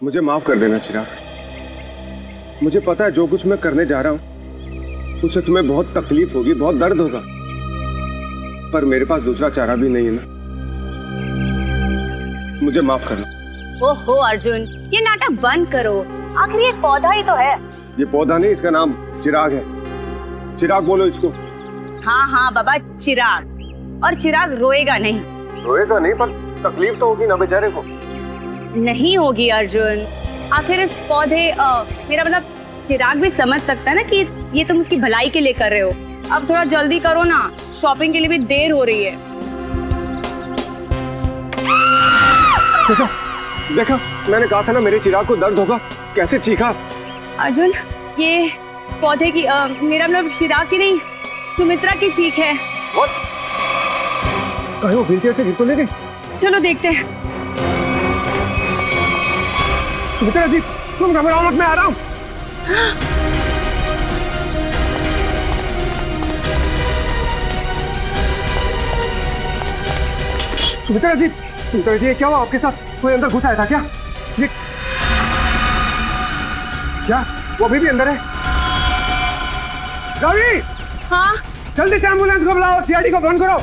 मुझे माफ कर देना चिराग। मुझे पता है जो कुछ मैं करने जा रहा हूँ उससे तुम्हें बहुत तकलीफ होगी, बहुत दर्द होगा, पर मेरे पास दूसरा चारा भी नहीं है ना। मुझे माफ करना। ओहो अर्जुन, ये नाटक बंद करो। आखिर ये पौधा ही तो है। ये पौधा नहीं, इसका नाम चिराग है। चिराग बोलो इसको। हाँ हाँ बाबा, चिराग। और चिराग रोएगा नहीं। रोएगा नहीं, पर तकलीफ तो होगी ना बेचारे को। नहीं होगी अर्जुन। आखिर इस पौधे मेरा मतलब चिराग भी समझ सकता है ना कि ये तुम उसकी भलाई के लिए कर रहे हो। अब थोड़ा जल्दी करो ना, शॉपिंग के लिए भी देर हो रही है। देखा देखा, मैंने कहा था ना मेरे चिराग को दर्द होगा। कैसे चीखा। अर्जुन, ये पौधे की मेरा मतलब चिराग की नहीं, सुमित्रा की चीख है। कहीं वो व्हीलचेयर से गिर तो नहीं गई? चलो देखते हैं। सुमित्रा जी, तुम घबराओ मत, मैं आ रहा हूँ। सुमित्रा जी, ये क्या हुआ आपके साथ? कोई अंदर घुस आया था क्या? ये क्या? वो अभी भी अंदर है? रवि! हाँ? जल्दी से एम्बुलेंस को बुलाओ, सीआईडी को फोन करो।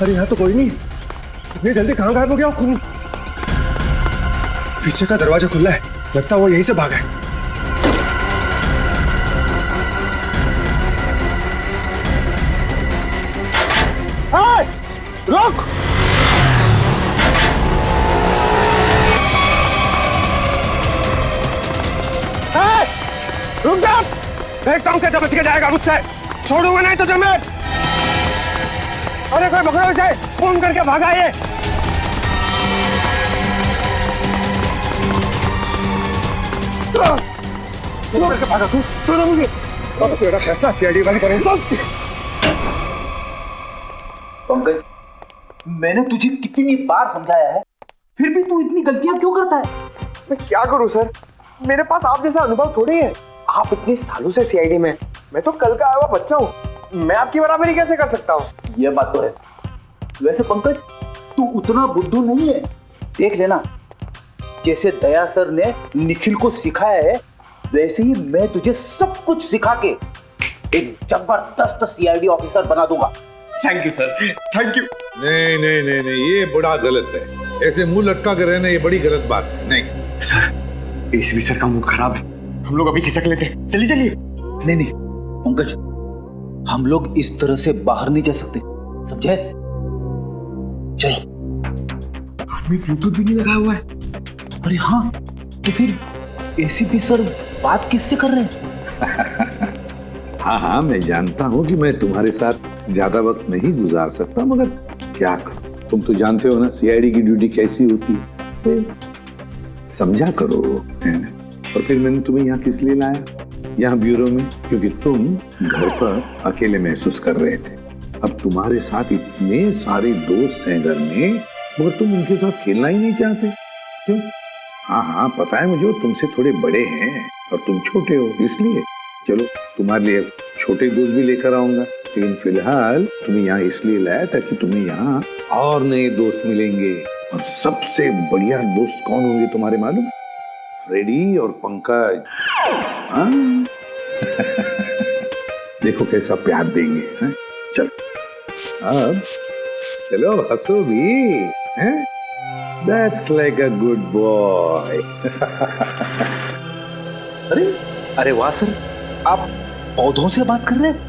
अरे यहाँ तो कोई नहीं। इतनी जल्दी कहाँ गायब हो गया? खून पीछे का दरवाजा खुला है, लगता है वो यहीं से भागा है। रुक! रुक जा! देखता हूँ कैसे बच के जाएगा मुझसे। छोड़ूंगा नहीं तुझे मैं। अरे कोई पकड़ो इसे, फोन करके भागा ये। फोन करके भागा तू। छोड़ो मुझे। अब तेरा फैसला सीआईडी वाले करेंगे। पंकज, मैंने तुझे कितनी बार समझाया है, फिर भी तू इतनी गलतियां क्यों करता है? मैं क्या करूं सर, मेरे पास आप जैसा अनुभव थोड़ी है। आप इतने सालों से सीआईडी में, मैं तो कल का आया हुआ बच्चा हूँ। मैं आपकी बराबरी कैसे कर सकता हूँ? ये बात तो है। वैसे पंकज, तू उतना बुद्धू नहीं है। देख लेना, जैसे दया सर ने निखिल को सिखाया है, वैसे ही मैं तुझे सब कुछ सिखा के एक जबरदस्त सीआईडी ऑफिसर बना दूंगा। Thank you sir, thank you. नहीं नहीं नहीं नहीं, ये बड़ा गलत है। ऐसे मुंह लटका कर रहना ये बड़ी गलत बात है। नहीं सर, एसीपी सर का मूड खराब है, हम लोग अभी खिसक लेते हैं। चलिए चलिए। नहीं नहीं पंकज, हम लोग इस तरह से बाहर नहीं जा सकते, समझे? चल। आदमी ब्लूटूथ भी नहीं लगाया हुआ है। अरे हाँ, तो फिर एसीपी सर बात किससे कर रहे हैं? हाँ हाँ, मैं जानता हूँ कि मैं तुम्हारे साथ ज्यादा वक्त नहीं गुजार सकता, मगर क्या करूं? तुम तो जानते हो ना सीआईडी की ड्यूटी कैसी होती है। समझा करो, है ना? और फिर मैंने तुम्हें यहाँ किस लिए लाया, यहाँ ब्यूरो में? क्योंकि तुम घर पर अकेले महसूस कर रहे थे। अब तुम्हारे साथ इतने सारे दोस्त हैं घर में, मगर तुम उनके साथ खेलना ही नहीं चाहते। क्यों? हाँ हाँ पता है मुझे, तुमसे थोड़े बड़े हैं और तुम छोटे हो, इसलिए। चलो तुम्हारे लिए छोटे दोस्त भी लेकर आऊंगा, लेकिन फिलहाल तुम्हें यहाँ इसलिए लाया ताकि तुम्हें यहाँ और नए दोस्त मिलेंगे। और सबसे बढ़िया दोस्त कौन होंगे तुम्हारे मालूम? फ्रेडी और पंकज। हाँ? देखो कैसा प्यार देंगे। हैं? चलो अब चलो, हंसो भी। हैं? That's like a good boy. अरे वाह सर, आप पौधों से बात कर रहे हैं?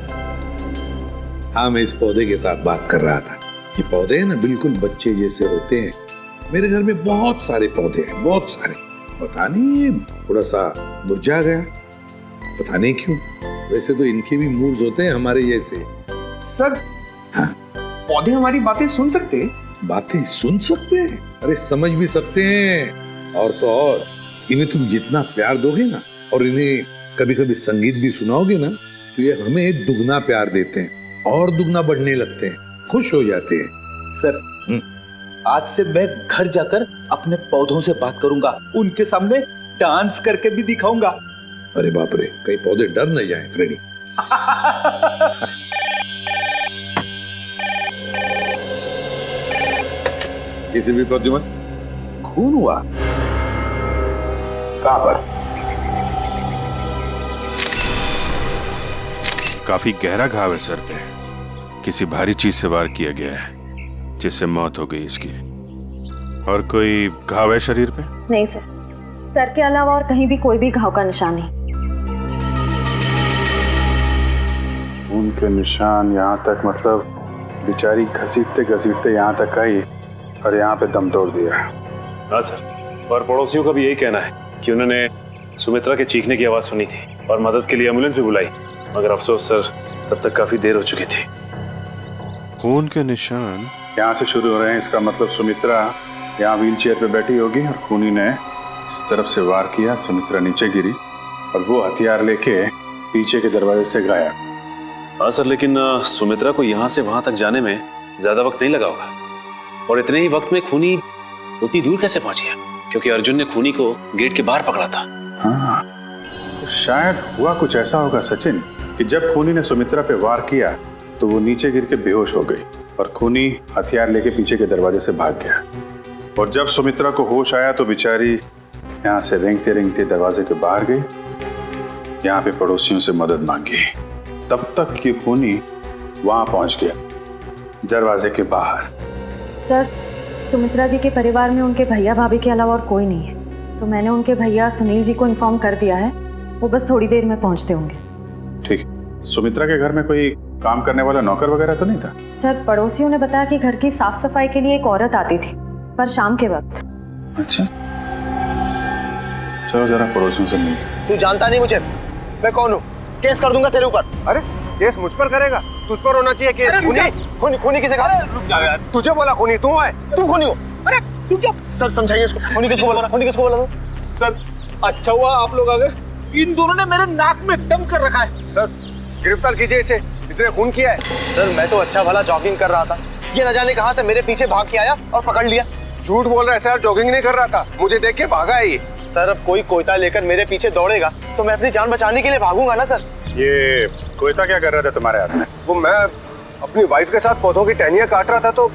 हाँ, मैं इस पौधे के साथ बात कर रहा था। ये पौधे हैं ना, बिल्कुल बच्चे जैसे होते हैं। मेरे घर में बहुत सारे पौधे हैं, बहुत सारे। पता नहीं ये थोड़ा सा मुरझा गया, पता नहीं क्यों। वैसे तो इनके भी मूड्स होते हैं हमारे जैसे। सर, हाँ? पौधे हमारी बातें सुन सकते हैं? बातें सुन सकते हैं? अरे समझ भी सकते हैं। और तो और इन्हें तुम जितना प्यार दोगे ना, और इन्हें कभी कभी संगीत भी सुनाओगे ना, तो ये हमें दुगना प्यार देते हैं और दुगना बढ़ने लगते हैं, खुश हो जाते हैं। सर, आज से मैं घर जाकर अपने पौधों से बात करूंगा, उनके सामने डांस करके भी दिखाऊंगा। अरे बाप रे, कहीं पौधे डर न जाएं फ्रेडी। किसी भी प्रद्युमन, खून हुआ? कहां पर? काफी गहरा घाव है सर पे। किसी भारी चीज से वार किया गया है जिससे मौत हो गई इसकी। और कोई घाव है शरीर पे? नहीं सर, सर के अलावा और कहीं भी कोई भी घाव का निशान नहीं। उनके निशान यहाँ तक, मतलब बेचारी घसीटते घसीटते यहाँ तक आई और यहाँ पे दम तोड़ दिया। हाँ सर, और पड़ोसियों का भी यही कहना है कि उन्होंने सुमित्रा के चीखने की आवाज़ सुनी थी और मदद के लिए एम्बुलेंस भी बुलाई, मगर अफसोस सर तब तक काफ़ी देर हो चुकी थी। खून के निशान यहाँ से शुरू हो रहे हैं, इसका मतलब सुमित्रा यहाँ व्हीलचेयर पे बैठी होगी और खूनी ने इस तरफ से वार किया, सुमित्रा नीचे गिरी और वो हथियार लेके पीछे के दरवाजे से गायब। हाँ सर, लेकिन सुमित्रा को यहाँ से वहाँ तक जाने में ज़्यादा वक्त नहीं लगा होगा, और इतने ही वक्त में खूनी उतनी दूर कैसे पहुँच गया? क्योंकि अर्जुन ने खूनी को गेट के बाहर पकड़ा था। हाँ, तो शायद हुआ कुछ ऐसा होगा सचिन कि जब खूनी ने सुमित्रा पे वार किया तो वो नीचे गिर के बेहोश हो गई और खूनी हथियार लेके पीछे के दरवाजे से भाग गया। और जब सुमित्रा को होश आया तो बेचारी यहाँ से रेंगते रेंगते दरवाजे के बाहर गई, यहाँ पे पड़ोसियों से मदद मांगी। तब तक ये खूनी वहां पहुंच गया, दरवाजे के बाहर। सर, सुमित्रा जी के परिवार में उनके भैया भाभी के अलावा और कोई नहीं है, तो मैंने उनके भैया सुनील जी को इन्फॉर्म कर दिया है, वो बस थोड़ी देर में पहुंचते होंगे। ठीक। सुमित्रा के घर में कोई काम करने वाला नौकर वगैरह तो नहीं था? सर, पड़ोसियों ने बताया कि घर की साफ सफाई के लिए एक औरत आती थी, पर शाम के वक्त। अच्छा, चलो जरा पड़ोसियों से मिलते। तू जानता नहीं मुझे, मैं कौन हूँ? केस कर दूंगा तेरे ऊपर। अरे केस मुझ पर करेगा? तुझ पर होना चाहिए केस। खूनी खूनी किसे कहा? रुक जा यार, तुझे बोला खूनी तू है। तू खूनी हो। अरे तू क्या? सर समझाइए इसको, खूनी किसको बोला? खूनी किसको बोला? सर, अच्छा हुआ आप लोग आ गए। इन दोनों ने मेरे नाक में दम कर रखा है। सर गिरफ्तार कीजिए इसे, इसने खून किया है। सर मैं तो अच्छा भला जॉगिंग कर रहा था, ये न जाने कहां से मेरे पीछे भाग के आया और पकड़ लिया। झूठ बोल रहा है सर, जॉगिंग नहीं कर रहा था, मुझे देख के भागा है ये। सर अब कोई कोयता लेकर मेरे पीछे दौड़ेगा तो मैं अपनी जान बचाने के लिए भागूंगा ना सर। ये कोयता क्या कर रहा था तुम्हारे हाथ में? वो मैं अपनी वाइफ के साथ पौधों की टहनियां काट रहा था तो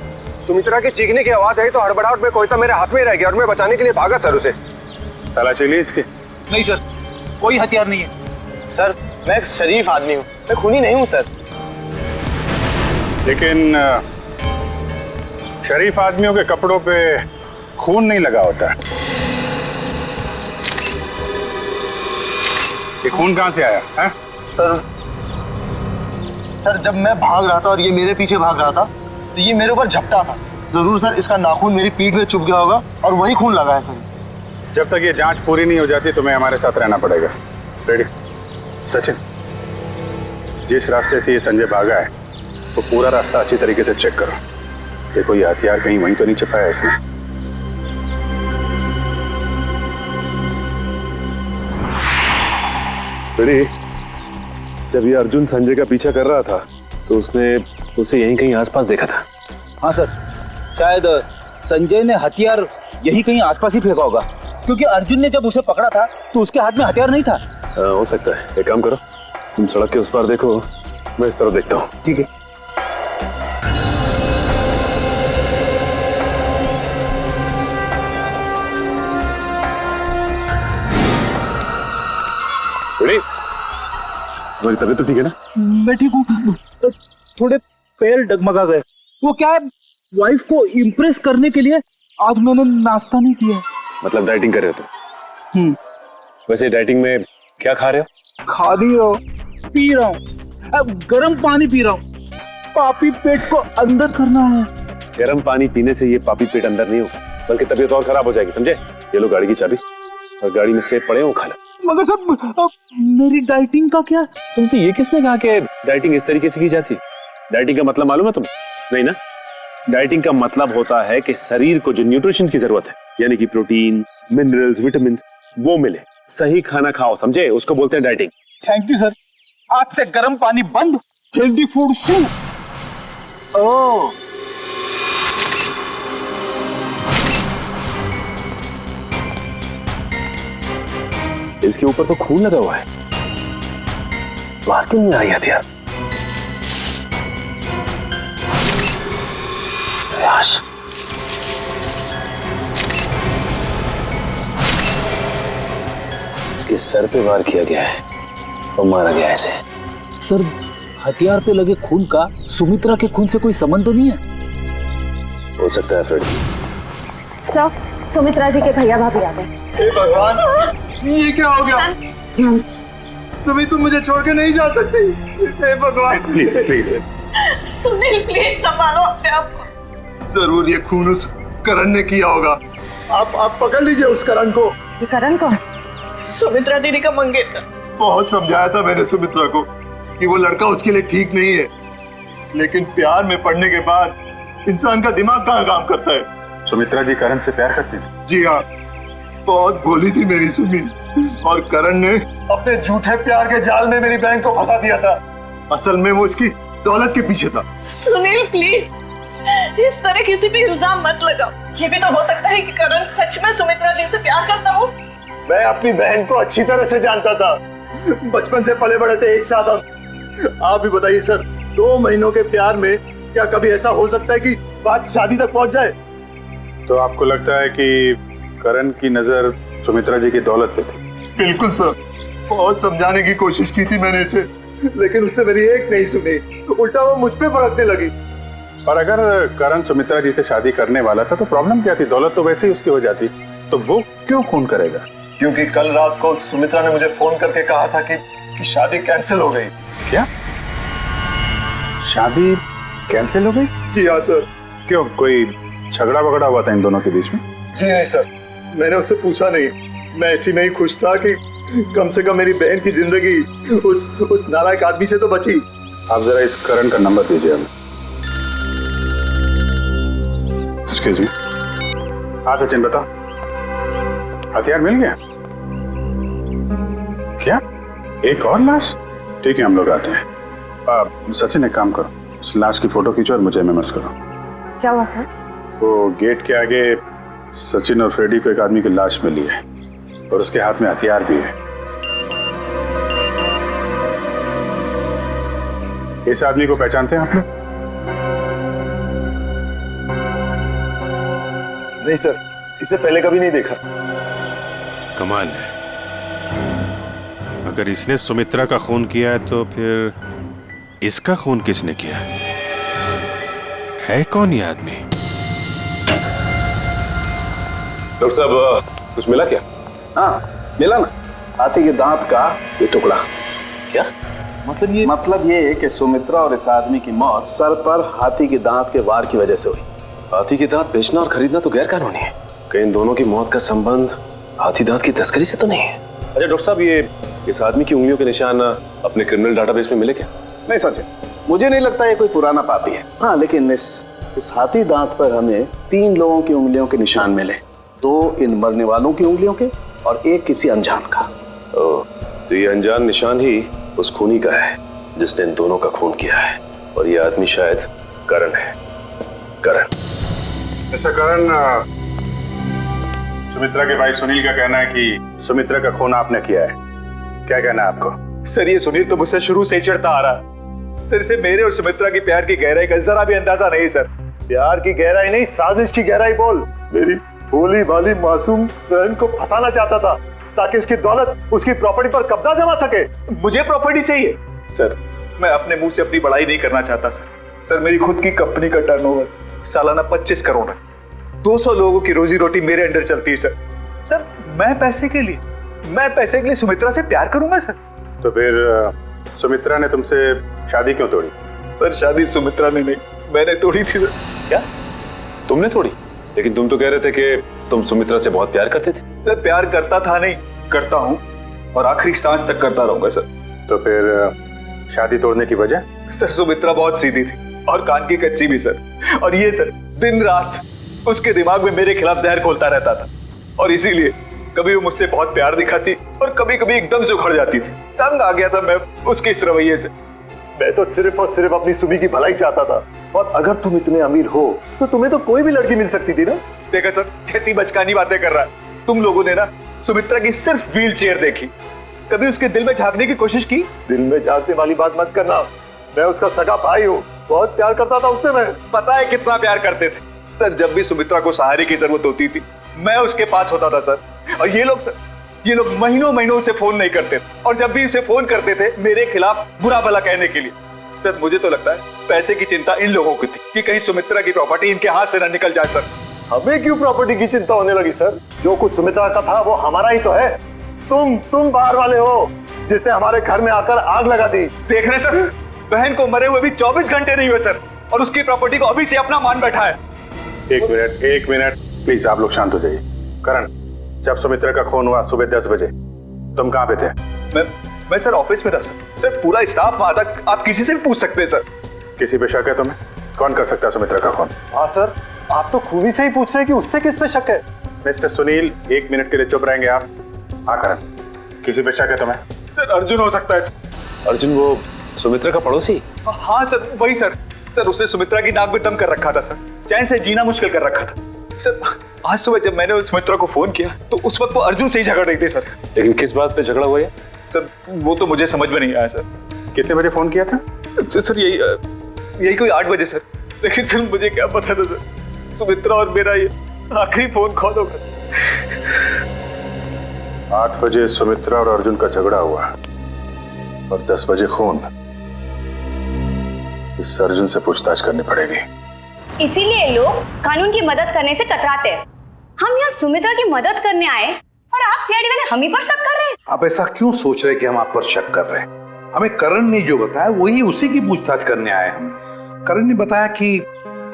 सुमित्रा के चीखने की आवाज आई तो हड़बड़ाहट में कोयता मेरे हाथ में रह गया और मैं बचाने के लिए भागा सर उसे। तलाशी ली इसकी? नहीं सर, कोई हथियार नहीं है। सर मैं एक शरीफ आदमी हूँ, मैं खूनी नहीं हूँ सर। लेकिन शरीफ आदमियों के कपड़ों पे खून नहीं लगा होता। ये खून कहां से आया है? सर जब मैं भाग रहा था और ये मेरे पीछे भाग रहा था तो ये मेरे ऊपर झपटा था। जरूर सर इसका नाखून मेरी पीठ में चुभ गया होगा और वही खून लगा है सर। जब तक ये जांच पूरी नहीं हो जाती तुम्हें हमारे साथ रहना पड़ेगा। रेडी? सचिन, जिस रास्ते से ये संजय भागा है वो पूरा रास्ता अच्छी तरीके से चेक करो। देखो ये हथियार कहीं वहीं तो नहीं छिपाया इसने। रेडी? जब ये अर्जुन संजय का पीछा कर रहा था तो उसने उसे यहीं कहीं आसपास देखा था। हाँ सर, शायद संजय ने हथियार यही कहीं आसपास ही फेंका होगा, क्योंकि अर्जुन ने जब उसे पकड़ा था तो उसके हाथ में हथियार नहीं था। हो सकता है। एक काम करो, तुम सड़क के उस पार देखो, मैं इस तरफ देखता हूँ। ठीक है। रेडी? तुम्हारी तबीयत तो ठीक है ना? मैं ठीक हूँ, थोड़े पैर डगमगा गए। वो क्या है, वाइफ को इम्प्रेस करने के लिए आज मैंने नाश्ता नहीं किया। मतलब डाइटिंग कर रहे हो तुम? वैसे डाइटिंग में क्या खा रहे हो? खा नहीं रहा हूँ, पी रहा हूँ। अब गर्म पानी पी रहा हूँ, पापी पेट को अंदर करना है। गर्म पानी पीने से ये पापी पेट अंदर नहीं हो बल्कि तबीयत और खराब हो जाएगी, समझे? ये लो गाड़ी की चाबी और गाड़ी में सेब पड़े हो, खा लो। मगर सब मेरी डाइटिंग का क्या? तुमसे ये किसने कहा कि डाइटिंग इस तरीके से की जाती है? डाइटिंग का मतलब मालूम है तुम्हें? नहीं ना? डाइटिंग का मतलब होता है कि शरीर को जो न्यूट्रिशन की जरूरत है, यानी कि प्रोटीन, मिनरल्स, विटामिन, वो मिले। सही खाना खाओ, समझे? उसको बोलते हैं डाइटिंग। थैंक यू सर, आज से गर्म पानी बंद, हेल्दी फूड शुरू। ओह, इसके ऊपर तो खून लगा हुआ है, बाहर क्यों नहीं आई हथियार? इसके सर पे वार किया गया है और मारा गया ऐसे। सर, हथियार पे लगे खून का सुमित्रा के खून से कोई संबंध तो नहीं है? हो सकता है फ्रेडी। सर, सुमित्रा जी के भैया भाभी आ गए। हे भगवान, ये क्या हो गया? सुमी, तुम मुझे छोड़ के नहीं जा सकती। हे भगवान, प्लीज प्लीज। सुनील, प्लीज संभालो अपने आप को। जरूर ये खून उस करण ने किया होगा। आप पकड़ लीजिए उस करण को। ये करण कौन? सुमित्रा दीदी का मंगेतर। बहुत समझाया था मैंने सुमित्रा को कि वो लड़का उसके लिए ठीक नहीं है, लेकिन प्यार में पड़ने के बाद इंसान का दिमाग कहाँ काम करता है। सुमित्रा जी करण से प्यार करती थी? जी हाँ, बहुत भोली थी मेरी सुमी, और करण ने अपने झूठे प्यार के जाल में मेरी बहन को फंसा दिया था। असल में वो इसकी दौलत के पीछे था। सुनील, प्लीज इस तरह किसी पे इल्जाम मत लगाओ। ये भी तो हो सकता है कि करण सच में सुमित्रा दी से प्यार करता हो। मैं अपनी बहन को अच्छी तरह से जानता था, बचपन से पले बड़े थे एक साथ हम। आप भी बताइए सर, 2 महीनों के प्यार में क्या कभी ऐसा हो सकता है कि बात शादी तक पहुंच जाए? तो आपको लगता है कि करण की नजर सुमित्रा जी की दौलत पे थी? बिल्कुल सर, बहुत समझाने की कोशिश की थी मैंने इसे, लेकिन उससे मेरी एक नहीं सुनी, उल्टा वो मुझ पे भड़कने लगी। और अगर करण सुमित्रा जी से शादी करने वाला था तो प्रॉब्लम क्या थी? दौलत तो वैसे ही उसकी हो जाती, तो वो क्यों खून करेगा? क्योंकि कल रात को सुमित्रा ने मुझे फोन करके कहा था कि शादी कैंसिल हो गई। क्या? शादी कैंसिल हो गई? जी हाँ सर। क्यों, कोई झगड़ा वगड़ा हुआ था इन दोनों के बीच में? जी नहीं सर, मैंने उससे पूछा नहीं। मैं ऐसी में ही खुश था कि कम से कम मेरी बहन की जिंदगी उस नालायक आदमी से तो बची। आप जरा इस करण का नंबर दीजिए हमें। Excuse me. हाँ सचिन, बताओ, हथियार मिल गया? क्या, एक और लाश? ठीक है, हम लोग आते हैं। सचिन एक काम करो, उस लाश की फोटो खींचो और मुझे एमएमएस करो। क्या हुआ सर? वो गेट के आगे सचिन और फ्रेडी को एक आदमी की लाश मिली है और उसके हाथ में हथियार भी है। इस आदमी को पहचानते हैं आप लोग? नहीं सर, इसे पहले कभी नहीं देखा। कमाल है, अगर इसने सुमित्रा का खून किया है तो फिर इसका खून किसने किया है? कौन ये आदमी? डॉक्टर साहब, कुछ मिला क्या? हाँ मिला ना, हाथी के दांत का ये टुकड़ा। क्या मतलब ये है कि सुमित्रा और इस आदमी की मौत सर पर हाथी के दांत के वार की वजह से हुई। हाथी के दांत बेचना और खरीदना तो गैर कानूनी है। कहीं इन दोनों की मौत का संबंध हाथी दांत की तस्करी से तो नहीं है? अच्छा डॉक्टर साहब, ये इस आदमी की उंगलियों के निशान अपने क्रिमिनल डाटाबेस में मिले क्या? नहीं सच है, मुझे नहीं लगता ये कोई पुराना पापी है। हाँ, लेकिन इस हाथी दांत पर हमें 3 लोगों की उंगलियों के निशान मिले, 2 इन मरने वालों की उंगलियों के और 1 किसी अनजान का। ओह, तो ये अनजान निशान ही उस खूनी का है जिसने इन दोनों का खून किया है, और ये आदमी शायद करण है। करण। ऐसा करण, सुमित्रा के भाई सुनील का कहना है कि सुमित्रा का खून आपने किया है, क्या कहना है आपको? सर, ये सुनील तो मुझसे शुरू से ही चिढ़ता आ रहा है। सर, इसे मेरे और सुमित्रा की प्यार की गहराई का जरा भी अंदाजा नहीं सर। प्यार की गहराई नहीं, साजिश की गहराई बोल। मेरी भोली भाली मासूम बहन को फंसाना चाहता था ताकि उसकी दौलत, उसकी प्रॉपर्टी पर कब्जा जमा सके। मुझे प्रॉपर्टी चाहिए सर, मैं अपने मुंह से अपनी बड़ाई नहीं करना चाहता सर। सर, मेरी खुद की कंपनी का टर्नओवर सालाना 25 करोड़ है। 200 लोगों की रोजी रोटी मेरे अंडर चलती है सर। सर, मैं पैसे के लिए सुमित्रा से प्यार करूंगा सर? तो फिर सुमित्रा ने तुमसे शादी क्यों तोड़ी? सर, शादी सुमित्रा ने नहीं, मैंने तोड़ी थी सर। क्या तुमने तोड़ी? लेकिन तुम तो कह रहे थे कि तुम सुमित्रा से बहुत प्यार करते थे। सर, प्यार करता था नहीं, करता हूँ और आखिरी सांस तक करता रहूंगा सर। तो फिर शादी तोड़ने की वजह? सर, सुमित्रा बहुत सीधी थी और कान की कच्ची भी सर। और ये सर, दिन रात उसके दिमाग में मेरे खिलाफ जहर घोलता रहता था, और इसीलिए कभी वो मुझसे बहुत प्यार दिखाती और कभी कभी एकदम से उखड़ जाती थी। तंग आ गया था मैं उसके इस रवैये से। मैं तो सिर्फ और सिर्फ अपनी सुमी की भलाई चाहता था, और अगर तुम इतने अमीर हो तो तुम्हें तो कोई भी लड़की मिल सकती थी ना। देखा सर, कैसी बचकानी बातें कर रहा है। तुम लोगों ने ना सुमित्रा की सिर्फ व्हील चेयर देखी, कभी उसके दिल में झांकने की कोशिश की? दिल में झांकने वाली बात मत करना, मैं उसका सगा भाई हूँ, बहुत प्यार करता था उससे। मैं पता है कितना प्यार करते थे सर। जब भी सुमित्रा को सहारे की जरूरत होती थी मैं उसके पास होता था सर। और ये ये लोग महीनों महीनों उसे फोन नहीं करते और जब भी उसे फोन करते थे मेरे खिलाफ बुरा भला कहने के लिए। सर मुझे तो लगता है पैसे की चिंता इन लोगों की थी कि कहीं सुमित्रा की प्रॉपर्टी इनके हाथ से ना निकल जाए। सर हमें क्यों प्रॉपर्टी की चिंता होने लगी सर? जो कुछ सुमित्रा का था वो हमारा ही तो है। तुम बाहर वाले हो जिसने हमारे घर में आकर आग लगा दी। देख रहे सर, बहन को मरे हुए भी 24 घंटे नहीं हुए सर, और उसकी प्रॉपर्टी को अभी से अपना मान बैठा है। एक मिनट प्लीज, आप लोग शांत हो जाइए। करण, जब सुमित्रा का खून हुआ सुबह 10 बजे तुम कहाँ पे थे? मैं सर ऑफिस में था सर। सर पूरा स्टाफ वहां था, आप किसी से भी पूछ सकते हैं सर। किसी पे शक है तुम्हें? कौन कर सकता है सुमित्रा का खून? हाँ सर, आप तो खूनी से ही पूछ रहे हैं कि उससे किस पे शक है। मिस्टर सुनील, 1 मिनट के लिए चुप रहेंगे आप? हाँ करण, किसी पे शक है तुम्हें? सर अर्जुन हो सकता है सर। अर्जुन वो सुमित्रा का पड़ोसी? हाँ सर वही सर। सर उसने सुमित्रा की नाक में दम कर रखा था सर, चैन से जीना मुश्किल कर रखा था सर। आज सुबह जब मैंने सुमित्रा को फोन किया तो उस वक्त वो अर्जुन से ही झगड़ रही थी सर। लेकिन किस बात पे झगड़ा हुआ है? सर वो तो मुझे समझ में नहीं आया सर। कितने बजे फोन किया था? सर यही कोई 8 बजे सर। लेकिन सर मुझे क्या पता था सर, सुमित्रा और मेरा ये आखिरी फोन कॉल होगा। 8 बजे सुमित्रा और अर्जुन का झगड़ा हुआ और 10 बजे खून। इस अर्जुन से पूछताछ करनी पड़ेगी। इसीलिए लोग कानून की मदद करने से कतराते हैं। हम यहाँ सुमित्रा की मदद करने आए और आप सीआईडी वाले हम ही पर शक कर रहे हैं। आप ऐसा क्यों सोच रहे हैं कि हम आप पर शक कर रहे हैं? हमें करण ने जो बताया वही उसी की पूछताछ करने आए हम। करण ने बताया कि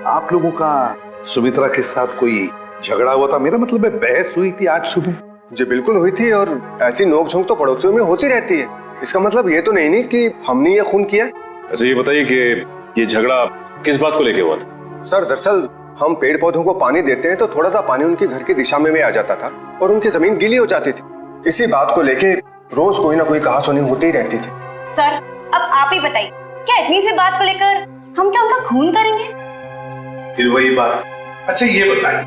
आप लोगों का सुमित्रा के साथ कोई झगड़ा हुआ था। मेरा मतलब है बहस हुई थी आज सुबह। जी बिल्कुल हुई थी, और ऐसी नोकझोंक तो पड़ोसियों में होती रहती है। इसका मतलब ये तो नहीं कि हमने ये खून किया। अच्छा ये बताइए कि ये झगड़ा किस बात को लेके हुआ था? सर दरअसल हम पेड़ पौधों को पानी देते हैं तो थोड़ा सा पानी उनके घर की दिशा में भी आ जाता था और उनकी जमीन गीली हो जाती थी। इसी बात को लेके रोज कोई ना कोई कहासुनी होती ही रहती थी। सर अब आप ही बताइए, क्या इतनी सी बात को लेकर हम क्या उनका खून करेंगे? फिर वही बात। अच्छा ये बताइए,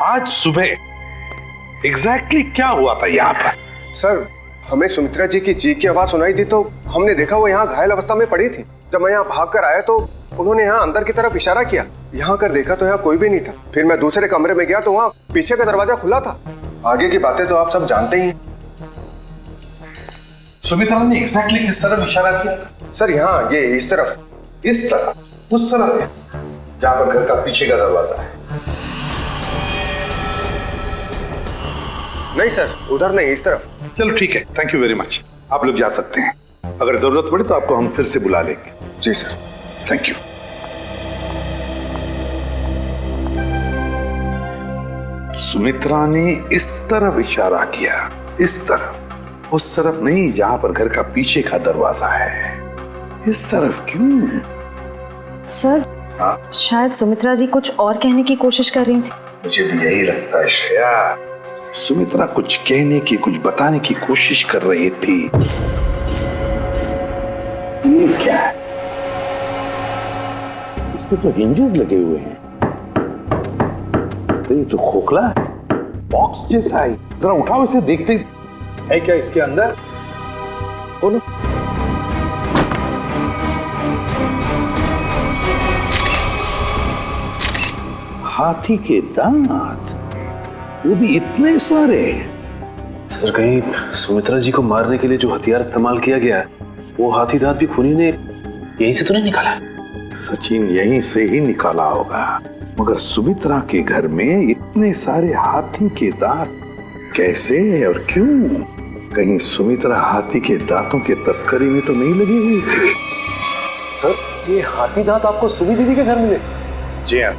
आज सुबह एग्जैक्टली क्या हुआ था यहाँ पर? सर हमें सुमित्रा जी की चीख की आवाज सुनाई दी तो हमने देखा वो यहाँ घायल अवस्था में पड़ी थी। जब मैं यहाँ भाग कर आया तो उन्होंने यहाँ अंदर की तरफ इशारा किया। यहाँ कर देखा तो यहाँ कोई भी नहीं था। फिर मैं दूसरे कमरे में गया तो वहाँ पीछे का दरवाजा खुला था। आगे की बातें तो आप सब जानते ही हैं। सुमित्रा ने एग्जैक्टली किस तरफ इशारा किया था? सर यहाँ ये इस तरफ। इस तरफ? उस तरफ है जहाँ पर घर का पीछे का दरवाजा है? नहीं सर, उधर नहीं, इस तरफ। चलो ठीक है, थैंक यू वेरी मच। आप लोग जा सकते हैं। अगर जरूरत पड़े तो आपको हम फिर से बुला लेंगे। जी सर, थैंक यू। सुमित्रा ने इस तरफ इशारा किया, इस तरफ, उस तरफ नहीं जहां पर घर का पीछे का दरवाजा है। इस तरफ क्यों? सर शायद सुमित्रा जी कुछ और कहने की कोशिश कर रही थी। मुझे भी यही लगता है श्रेया। सुमित्रा कुछ कहने की, कुछ बताने की कोशिश कर रही थी। ये क्या है? इस पे तो हिंजेस लगे हुए हैं। तो ये तो खोखला है, बॉक्स जैसा है। जरा उठाओ इसे, देखते है क्या इसके अंदर। खोलो। हाथी के दांत, वो भी इतने सारे। सर कहीं सुमित्रा जी को मारने के लिए जो हथियार इस्तेमाल किया गया है वो हाथी दांत भी खूनी ने यहीं से तो नहीं निकाला? सचिन यहीं से ही निकाला होगा, मगर सुमित्रा के घर में इतने सारे हाथी के दांत कैसे और क्यों? कहीं सुमित्रा हाथी के दांतों के तस्करी में तो नहीं लगी हुई थी? सर ये हाथी दांत आपको सुमी दीदी के घर मिले? जी हाँ।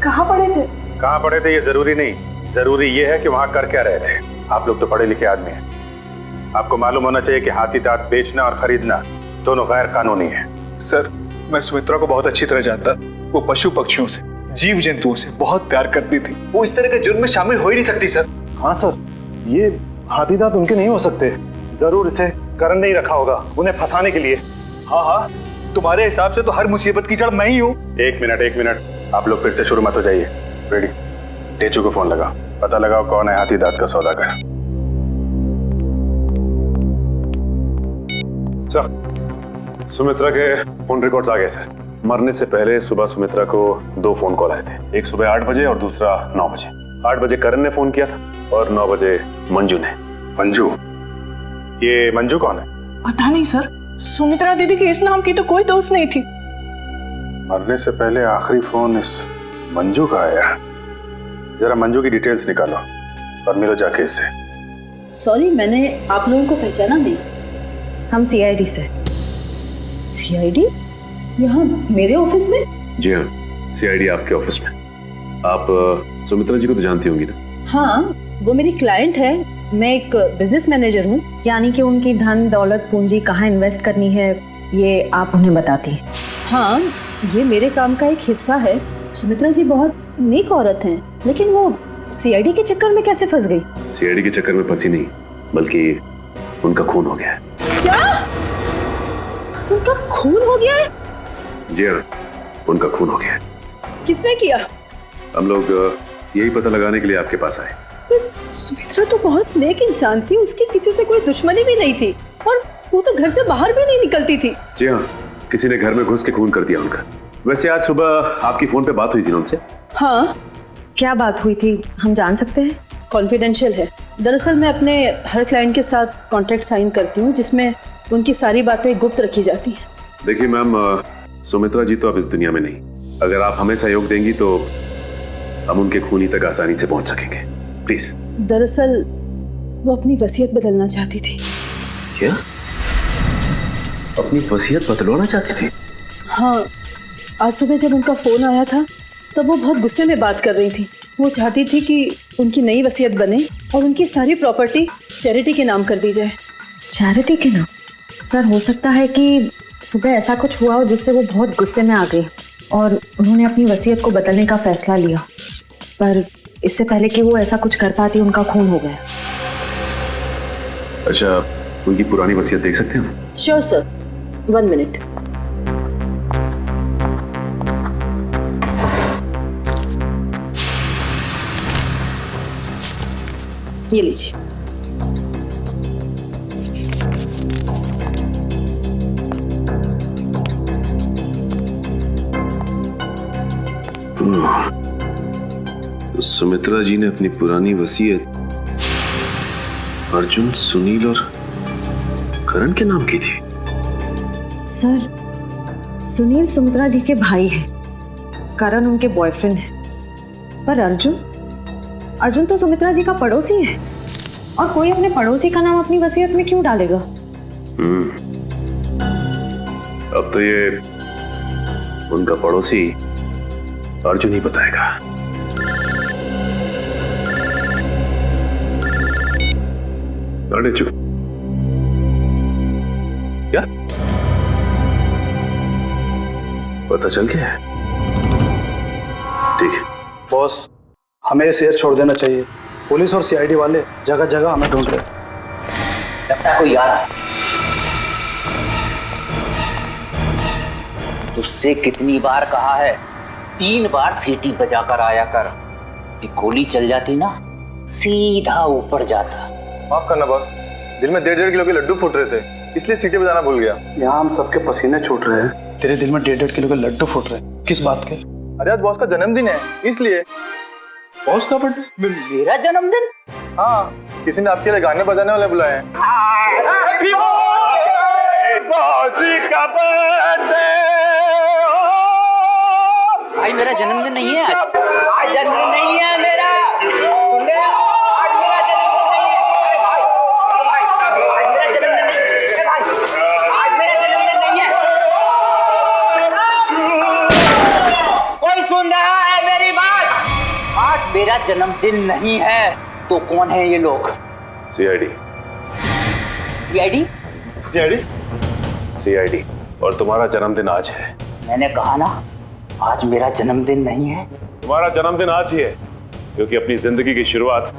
कहाँ पड़े थे? कहाँ पड़े थे ये जरूरी नहीं, जरूरी ये है कि वहां कर क्या रहे थे। आप लोग तो पढ़े लिखे आदमी हैं, आपको मालूम होना चाहिए कि हाथी दांत बेचना और खरीदना दोनों गैर कानूनी है। सर मैं सुमित्रा को बहुत अच्छी तरह जानता। वो पशु पक्षियों से, जीव जंतुओं से बहुत प्यार करती थी। वो इस तरह के जुर्म में शामिल हो ही नहीं सकती सर। हाँ सर, ये हाथी दांत उनके नहीं हो सकते। जरूर इसे करण ने ही रखा होगा उन्हें फंसाने के लिए। हाँ, तुम्हारे हिसाब से तो हर मुसीबत की जड़ मैं ही हूँ। एक मिनट, आप लोग फिर से शुरू मत हो जाइए। रेडी, टेचू को फोन लगाओ, पता लगाओ कौन है हाथी दांत का सौदागर। सर सुमित्रा के फोन रिकॉर्ड्स आ गए सर। मरने से पहले सुबह सुमित्रा को 2 फोन कॉल आए थे, एक सुबह 8 बजे और दूसरा 9 बजे। 8 बजे करण ने फोन किया था और 9 बजे मंजू ने। मंजू? ये मंजू कौन है? पता नहीं सर, सुमित्रा दीदी की इस नाम की तो कोई दोस्त नहीं थी। मरने से पहले आखिरी फोन इस मंजू का आया। जरा मंजू की डिटेल्स निकालो और मिलो जाके इससे। सॉरी, मैंने आप लोगों को पहचाना नहीं। हम सीआईडी से। सीआईडी? यहाँ मेरे ऑफिस में? जी हाँ, सीआईडी आपके ऑफिस में। आप सुमित्रा जी को तो जानती होंगी ना? हाँ, वो मेरी क्लाइंट है। मैं एक बिजनेस मैनेजर हूँ। यानी कि उनकी धन दौलत पूंजी कहाँ इन्वेस्ट करनी है ये आप उन्हें बताती हैं? हाँ, ये मेरे काम का एक हिस्सा है। सुमित्रा जी बहुत नेक औरत हैं, लेकिन वो सीआईडी के चक्कर में कैसे फंस गई? सीआईडी के चक्कर में फंसी नहीं, बल्कि उनका खून हो गया है। क्या? उनका खून हो गया है? जी हाँ, उनका खून हो गया है। किसने किया? हम लोग यही पता लगाने के लिए आपके पास आए। सुमित्रा तो बहुत नेक इंसान थी, उसकी किसी से कोई दुश्मनी भी नहीं थी और वो तो घर से बाहर भी नहीं निकलती थी। जी हाँ, किसी ने घर में घुस के खून कर दिया उनका। वैसे आज सुबह आपकी फोन पे बात हुई थी ना उनसे? हाँ। क्या बात हुई थी, हम जान सकते हैं? कॉन्फिडेंशियल है। दरअसल मैं अपने हर क्लाइंट के साथ कॉन्ट्रैक्ट साइन करती हूँ जिसमें उनकी सारी बातें गुप्त रखी जाती हैं। देखिए मैम, सुमित्रा जी तो अब इस दुनिया में नहीं। अगर आप हमें सहयोग देंगी तो हम उनके खूनी तक आसानी से पहुंच सकेंगे। प्लीज। दरअसल वो अपनी वसीयत बदलना चाहती थी। क्या? अपनी वसीयत बदलवाना चाहती थी? हाँ, आज सुबह जब उनका फोन आया था तब वो बहुत गुस्से में बात कर रही थी। वो चाहती थी कि उनकी नई वसीयत बने और उनकी सारी प्रॉपर्टी चैरिटी के नाम कर दी जाए। चैरिटी के नाम? सर, हो सकता है कि सुबह ऐसा कुछ हुआ हो जिससे वो बहुत गुस्से में आ गई और उन्होंने अपनी वसीयत को बदलने का फैसला लिया। पर इससे पहले कि वो ऐसा कुछ कर पाती उनका खून हो गया। अच्छा, उनकी पुरानी वसीयत देख सकते हैं हम? Sure sir, 1 minute. ये लीजिए। तो सुमित्रा जी ने अपनी पुरानी वसीयत अर्जुन, सुनील और करण के नाम की थी। सर, सुनील सुमित्रा जी के भाई हैं, करण उनके बॉयफ्रेंड है, पर अर्जुन तो सुमित्रा जी का पड़ोसी है और कोई अपने पड़ोसी का नाम अपनी वसीयत में क्यों डालेगा? अब तो ये उनका पड़ोसी अर्जुन ही बताएगा। अरे चुप। क्या पता चल गया है? ठीक है बॉस, हमें शेयर छोड़ देना चाहिए। पुलिस और सीआईडी वाले जगह जगह हमें ढूंढ रहे हैं। लगता है कोई आ रहा है। तुझसे कितनी बार कहा है, 3 बार सीटी बजाकर आया कर। कि गोली चल जाती ना, सीधा ऊपर जाता। माफ करना बॉस, दिल में 1.5 किलो के लड्डू फूट रहे थे, इसलिए सीटी बजाना भूल गया। यहाँ हम सबके पसीने छूट रहे हैं, तेरे दिल में 1.5 किलो के लड्डू फूट रहे हैं। किस बात के? अरे आज बॉस का जन्मदिन है, इसलिए। बॉस का बर्थडे? मेरा जन्मदिन? हाँ, किसी ने आपके लिए गाने बजाने वाले बुलाए हैं। भाई मेरा जन्मदिन नहीं है, आज जन्मदिन नहीं है मेरा। सुन ले, आज मेरा जन्मदिन नहीं है। अरे भाई, आज मेरा जन्मदिन नहीं है। भाई, आज मेरा जन्मदिन नहीं है। कोई सुन रहा है मेरी बात? आज मेरा जन्मदिन नहीं है। तो कौन है ये लोग? सीआईडी। सीआईडी? सीआईडी? सीआईडी। और तुम्हारा जन्मदिन आज है। मैंने कहा ना, आज मेरा जन्मदिन नहीं है। तुम्हारा जन्मदिन आज ही है, क्योंकि अपनी जिंदगी की शुरुआत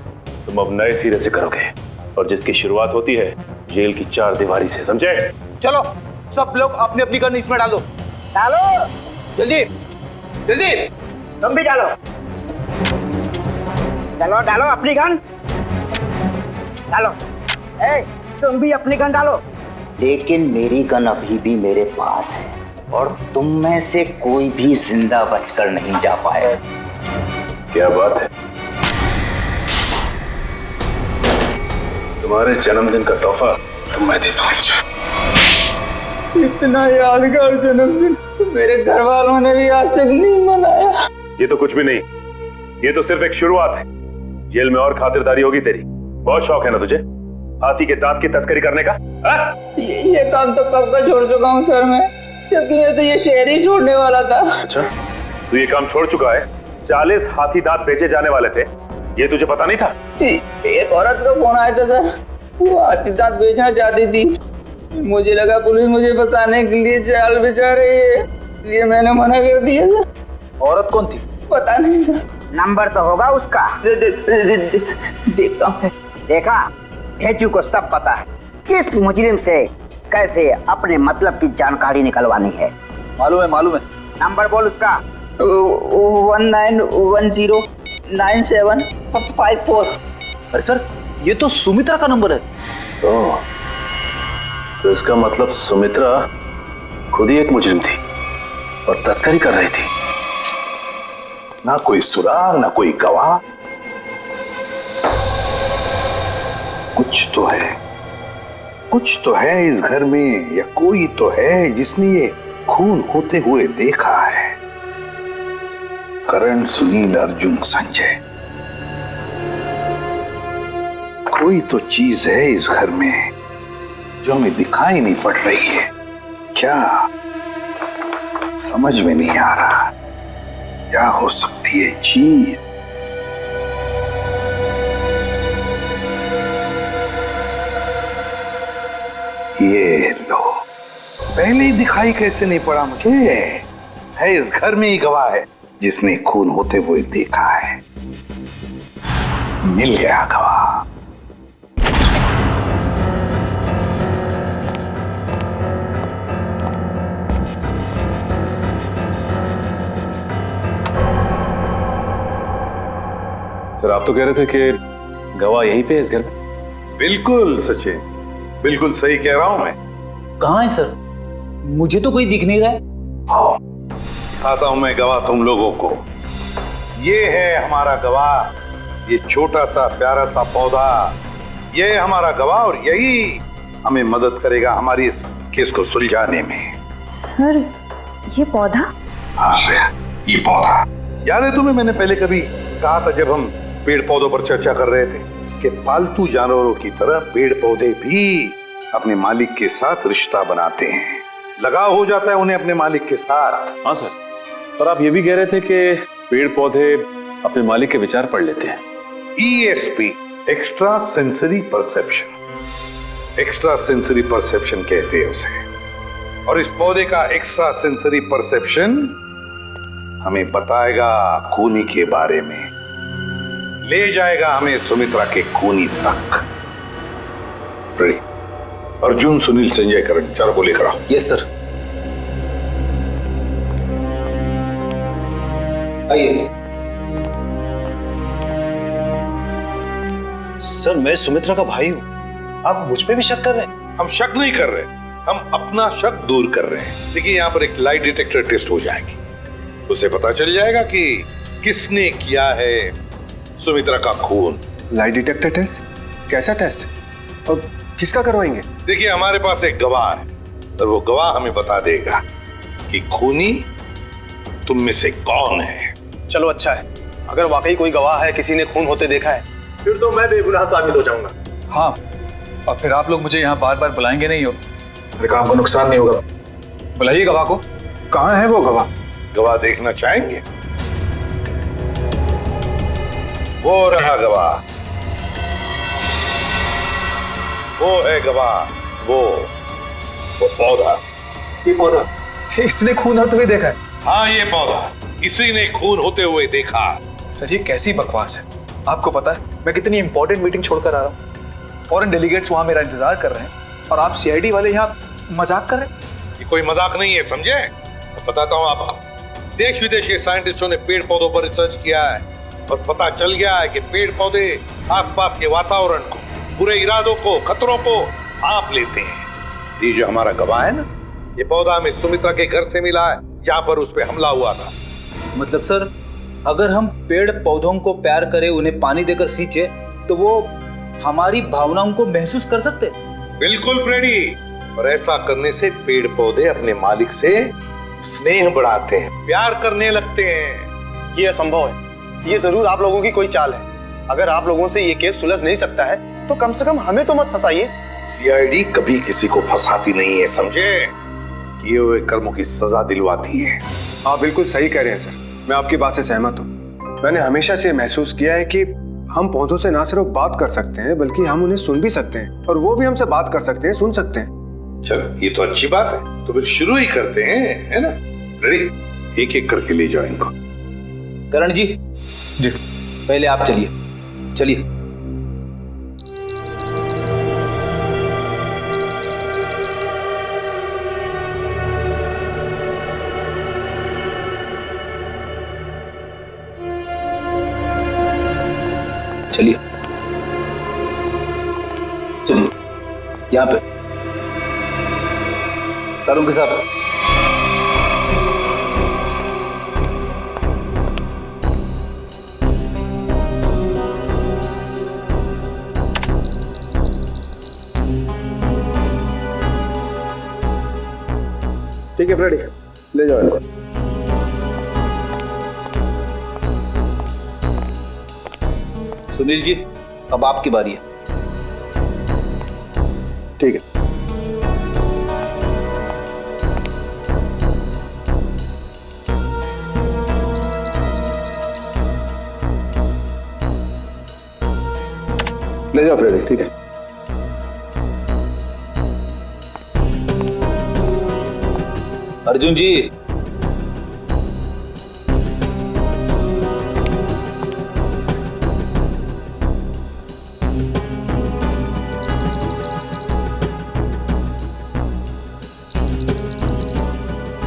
तुम अब नए सिरे से करोगे, और जिसकी शुरुआत होती है जेल की 4 दीवारी से, समझे? चलो सब लोग अपनी अपनी गन इसमें डालो। डालो जल्दी जल्दी। तुम भी डालो, डालो डालो अपनी गन डालो। ए, तुम भी अपनी गन डालो। लेकिन मेरी गन अभी भी मेरे पास है और तुम में से कोई भी जिंदा बचकर नहीं जा पाए। क्या बात है? तुम्हारे जन्मदिन का तोहफा तो मैं देता हूँ। इतना यादगार जन्मदिन तो मेरे घर वालों ने भी आज तक नहीं मनाया। ये तो कुछ भी नहीं, ये तो सिर्फ एक शुरुआत है। जेल में और खातिरदारी होगी तेरी। बहुत शौक है ना तुझे हाथी के दांत की तस्करी करने का? ये काम तो कब का छोड़ चुका हूँ सर मैं, जबकि मैं तो ये शहर ही छोड़ने वाला था। अच्छा, तू ये काम छोड़ चुका है? 40 हाथी दांत बेचे जाने वाले थे, ये तुझे पता नहीं था? जी, एक औरत का फोन आया था सर, वो हाथी दांत बेचना चाहती थी। मुझे लगा पुलिस मुझे बचाने के लिए जाल बिछा रही है, इसलिए मैंने मना कर दिया सर। औरत कौन थी? पता नहीं सर। नंबर तो होगा उसका। देखता हूँ। देखा, भेजू को सब पता है किस मुजरिम से कैसे अपने मतलब की जानकारी निकलवानी है। मालूम है। नंबर बोल उसका। 19109754। अरे सर, ये तो सुमित्रा का नंबर है। तो इसका मतलब सुमित्रा खुद ही एक मुजरिम थी और तस्करी कर रही थी। ना कोई सुराग ना कोई गवाह, कुछ तो है इस घर में, या कोई तो है जिसने ये खून होते हुए देखा है। करण, सुनील, अर्जुन, संजय, कोई तो चीज है इस घर में जो हमें दिखाई नहीं पड़ रही है। क्या समझ में नहीं आ रहा, क्या हो सकती है चीज? ये लो, पहले ही दिखाई कैसे नहीं पड़ा मुझे? है इस घर में ही गवाह है जिसने खून होते हुए देखा है। मिल गया गवाह। सर, आप तो कह रहे थे कि गवाह यहीं पे है इस घर में? बिल्कुल सचिन, बिल्कुल सही कह रहा हूं मैं। कहाँ है सर? मुझे तो कोई दिख नहीं रहा है। आओ, दिखाता हूं मैं गवाह तुम लोगों को। ये है हमारा गवाह, ये छोटा सा प्यारा सा पौधा, ये है हमारा गवाह और यही हमें मदद करेगा हमारी इस केस को सुलझाने में। सर, ये पौधा? हाँ, ये पौधा याद है तुम्हें? मैंने पहले कभी कहा था जब हम पेड़ पौधों पर चर्चा कर रहे थे कि पालतू जानवरों की तरह पेड़ पौधे भी अपने मालिक के साथ रिश्ता बनाते हैं, लगाव हो जाता है उन्हें अपने मालिक के साथ। हाँ सर, पर आप ये भी कह रहे थे कि पेड़ पौधे अपने मालिक के विचार पढ़ लेते हैं। ESP, extra sensory perception, extra sensory perception कहते हैं उसे। और इस पौधे का एक्स्ट्रा सेंसरी परसेप्शन हमें बताएगा खूनी के बारे में, ले जाएगा हमें सुमित्रा के खूनी तक। अर्जुन, सुनील, संजय, करण, चारों को लेकर आओ। Yes sir. आइए सर, मैं सुमित्रा का भाई हूं, आप मुझ पे भी शक कर रहे हैं? हम शक नहीं कर रहे, हम अपना शक दूर कर रहे हैं। देखिए, यहाँ पर एक लाई डिटेक्टर टेस्ट हो जाएगी, उसे पता चल जाएगा कि किसने किया है सुमित्रा का खून। Lie detector test? कैसा टेस्ट और किसका करवाएंगे? देखिए, हमारे पास एक गवाह है और वो गवाह हमें बता देगा कि खूनी तुम में से कौन है। चलो अच्छा है, अगर वाकई कोई गवाह है, किसी ने खून होते देखा है, फिर तो मैं बेगुनाह साबित हो जाऊंगा। हाँ, और फिर आप लोग मुझे यहाँ बार बार बुलाएंगे नहीं हो, मेरे काम को नुकसान नहीं होगा। बुलाइए गवाह को। कहाँ है वो गवाह? गवाह देखना चाहेंगे? वो रहा गवाह, वो है गवाह, वो पौधा। ये पौधा इसने खून होते हुए देखा है? हाँ, ये पौधा इसी ने खून होते हुए देखा। सर, ये कैसी बकवास है? आपको पता है मैं कितनी इंपॉर्टेंट मीटिंग छोड़कर आ रहा हूँ, फॉरेन डेलीगेट्स वहां मेरा इंतजार कर रहे हैं, और आप CID वाले यहाँ मजाक कर रहे हैं? ये कोई मजाक नहीं है, समझे? तो बताता हूँ आपको, देश विदेश के साइंटिस्टों ने पेड़ पौधों पर रिसर्च किया है और पता चल गया है कि पेड़ पौधे आसपास के वातावरण को, बुरे इरादों को, खतरों को भांप लेते हैं। ये जो हमारा गवाह है ना, ये पौधा हमें सुमित्रा के घर से मिला है जहाँ पर उस पर हमला हुआ था। मतलब सर, अगर हम पेड़ पौधों को प्यार करें, उन्हें पानी देकर सींचे, तो वो हमारी भावनाओं को महसूस कर सकते। बिल्कुल फ्रेडी, और ऐसा करने से पेड़ पौधे अपने मालिक से स्नेह बढ़ाते हैं, प्यार करने लगते हैं। ये असंभव है। ये जरूर आप लोगों की कोई चाल है। अगर आप लोगों से ये केस सुलझ नहीं सकता है तो कम से कम हमें तो मत फंसाइए। सीआईडी कभी किसी को फंसाती नहीं है, समझे? किए हुए कर्मों की सजा दिलवाती है। आप बिल्कुल सही कह रहे हैं सर, मैं आपकी बात से सहमत हूँ। मैंने हमेशा से महसूस किया है कि हम पौधों से ना सिर्फ बात कर सकते हैं बल्कि हम उन्हें सुन भी सकते हैं, और वो भी हमसे बात कर सकते हैं, सुन सकते हैं। चलो ये तो अच्छी बात है, तो फिर शुरू ही करते हैं, है ना? रेडी? एक एक करके ले जाओ इनको। करण जी, जी पहले आप चलिए, चलिए। चलिए चलिए, यहाँ पे सारों के साथ। ठीक है फ्रेडी, ले जाओ इनको। सुनील जी, अब आपकी बारी है। ठीक है। ले जाओ फ्रेडी, ठीक है। अर्जुन जी,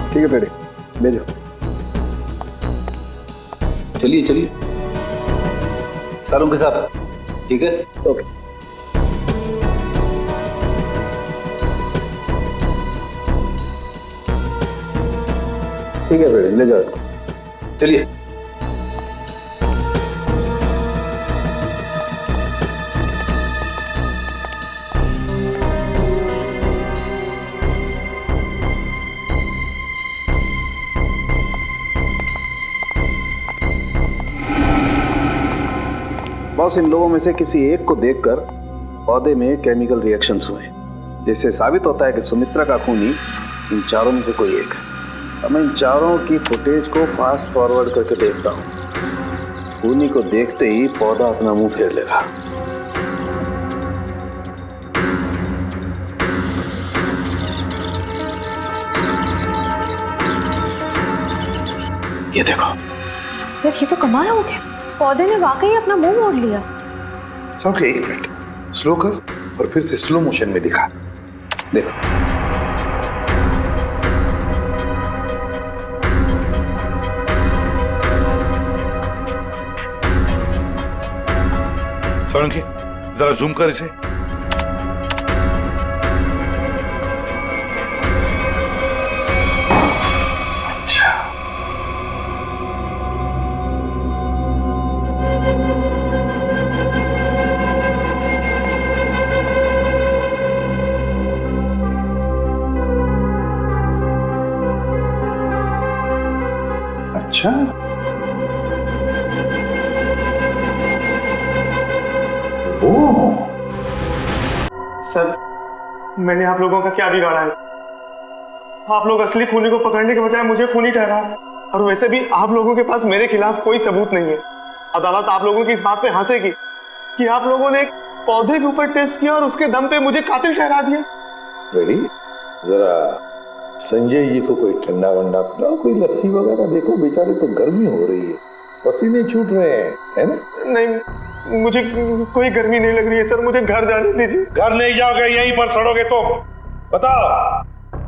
ठीक है फ्रेडी, ले जाओ। चलिए चलिए, सारों के साथ। ठीक है, ओके। ठीक है फ्रेडी, ले जाओ। चलिए। बॉस, इन लोगों में से किसी एक को देखकर पौधे में केमिकल रिएक्शंस हुए, जिससे साबित होता है कि सुमित्रा का खूनी इन चारों में से कोई एक है। अब मैं इन चारों की फुटेज को फास्ट फॉरवर्ड करके देखता हूँ। खूनी को देखते ही पौधा अपना मुंह फेर लेगा। ये देखो सर, ये तो कमाल हो गया, पौधे ने वाकई अपना मुंह मोड़ लिया। ओके, एक मिनट, स्लो कर और फिर से स्लो मोशन में दिखा। देखो, सोलंकी, जरा जूम कर इसे। अच्छा, अच्छा, सर, मैंने आप लोगों का क्या बिगाड़ा है? आप लोग असली खूनी को पकड़ने के बजाय मुझे खूनी ठहरा रहे हैं। और वैसे भी आप लोगों के पास मेरे खिलाफ कोई सबूत नहीं है। अदालत आप लोगों की इस बात पे हंसेगी कि आप लोगों ने एक पौधे के ऊपर टेस्ट किया और उसके दम पे मुझे कातिल ठहरा दिया। रेडी? जरा संजय जी को कोई ठंडा वंडा पिलाओ, कोई लस्सी वगैरह। देखो बेचारे तो गर्मी हो रही है, पसीने छूट रहे हैं, है ना? नहीं, मुझे कोई गर्मी नहीं लग रही है सर, मुझे घर जाने दीजिए। घर नहीं जाओगे, यहीं पर सड़ोगे तुम। बताओ,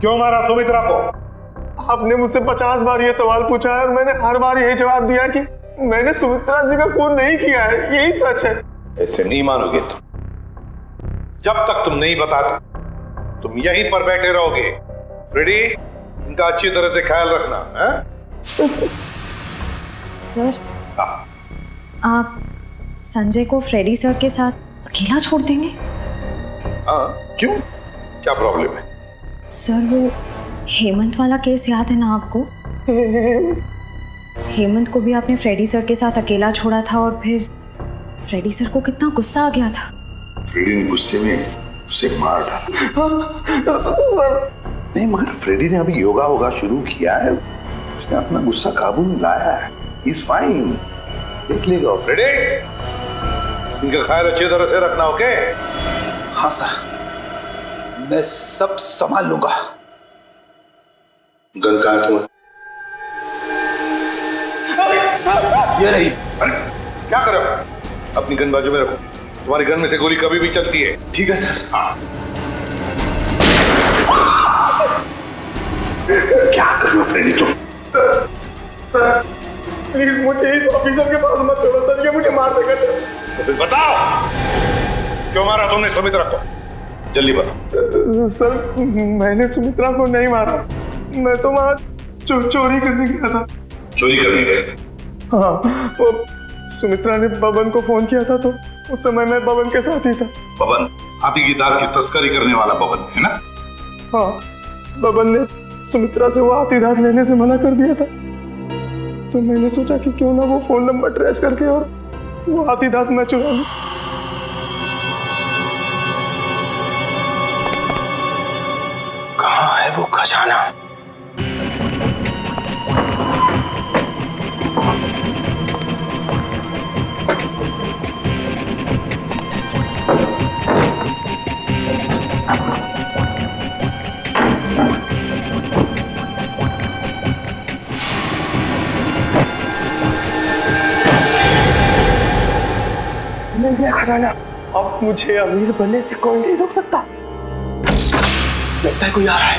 क्यों मारा सुमित्रा को? आपने मुझसे 50 बार ये सवाल पूछा है और मैंने हर बार यही जवाब दिया कि मैंने सुमित्रा जी का खून नहीं किया है, यही सच है। ऐसे नहीं मानोगे तुम। जब तक तुम नहीं बताते तुम यहीं पर बैठे रहोगे। फ्रेडी, इनका अच्छी तरह से ख्याल रखना है? सर, आप संजय को फ्रेडी सर के साथ अकेला छोड़ देंगे? हाँ, क्यों? क्या प्रॉब्लम है? सर वो हेमंत वाला केस याद है ना आपको? हेमंत को भी आपने फ्रेडी सर के साथ अकेला छोड़ा था और फिर फ्रेडी सर को कितना गुस्सा आ गया था। फ्रेडी ने गुस्से में उसे मार डाला। सर नहीं, मगर फ्रेडी ने अभी योगा होगा शुरू किया है, उसने अपना गुस्सा काबू में लाया है। He's fine, देख लेगा। फ्रेडी, इनका ख्याल अच्छी तरह से रखना, ओके? हाँ सर, मैं सब संभाल लूंगा। गन कहाँ है तुम्हारी? ये रही। अरे क्या कर रहे हो? अपनी गन बाजू में रखो, तुम्हारी गन में से गोली कभी भी चलती है। ठीक है सर। हाँ। क्या कर रहे हो फ्रेडी तुम? सर प्लीज मुझे इस ऑफिसर के पास मत छोड़ो सर, ये मुझे मार देगा। तो फिर बताओ, क्यों मारा तुमने सुमित्रा को? जल्दी बताओ। सर मैंने सुमित्रा को नहीं मारा, मैं तो वहाँ चोरी करने गया था। चोरी करने गए? हाँ, वो सुमित्रा ने बबन को फोन किया था तो उस समय मैं बबन के साथ ही था। बबन हाथी की दांत की तस्करी करने वाला बबन है ना? हाँ, बबन ने सुमित्रा से वो हाथी दांत लेने से मना कर दिया था, तो मैंने सोचा कि क्यों ना वो फोन नंबर ट्रेस करके और वो हाथी दांत मैं चुरा लूं। कहाँ है वो खजाना? मिल गया खजाना। अब मुझे अमीर बनने से कोई नहीं रोक सकता। लगता है कोई आ रहा है।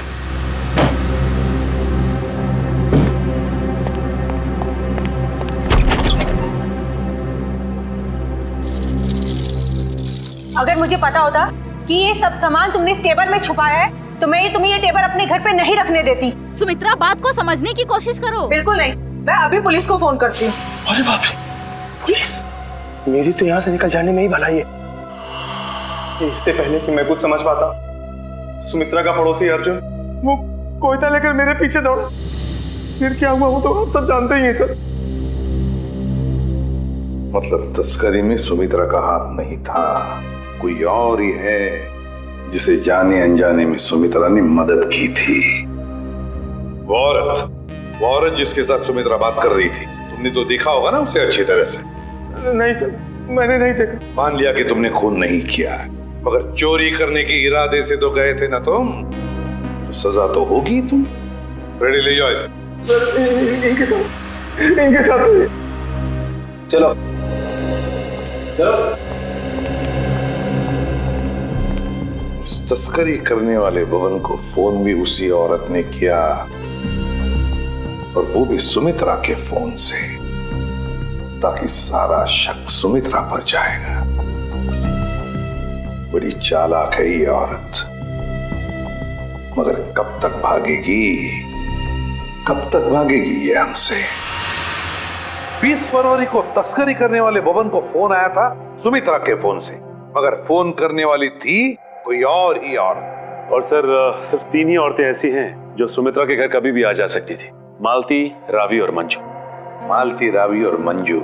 अगर मुझे पता होता कि ये सब सामान तुमने इस टेबल में छुपाया है तो मैं तुम्हें ये टेबल अपने घर पे नहीं रखने देती। सुमित्रा, बात को समझने की कोशिश करो। बिल्कुल नहीं, मैं अभी पुलिस को फोन करती हूँ। अरे बाप रे, पुलिस? मेरी तो यहाँ से निकल जाने में ही भलाई है। इससे पहले कि मैं कुछ समझ पाता, सुमित्रा का पड़ोसी अर्जुन वो कोयता लेकर मेरे पीछे दौड़ा। फिर क्या हुआ वो तो आप सब जानते ही हैं सर। मतलब तस्करी में सुमित्रा का हाथ नहीं था, कोई और ही है जिसे जाने अनजाने में सुमित्रा ने मदद की थी। वो औरत जिसके साथ सुमित्रा बात कर रही थी, तुमने तो देखा होगा ना उसे अच्छी तरह से? नहीं सर, मैंने नहीं देखा। मान लिया कि तुमने खून नहीं किया, मगर चोरी करने के इरादे से तो गए थे ना तुम, तो सजा तो होगी तुम। रेडी, ले जाओ इसे। सर इनके साथ चलो चलो। तस्करी करने वाले बबन को फोन भी उसी औरत ने किया, और वो भी सुमित्रा के फोन से, ताकि सारा शक सुमित्रा पर जाएगा। बड़ी चालाक है ये औरत, मगर कब तक भागेगी ये हमसे? 20 फरवरी को तस्करी करने वाले बबन को फोन आया था सुमित्रा के फोन से, मगर फोन करने वाली थी कोई और ही औरत। और सर सिर्फ 3 ही औरतें ऐसी हैं जो सुमित्रा के घर कभी भी आ जा सकती थी, मालती, रावी और मंजू। मालती, रावी और मंजू।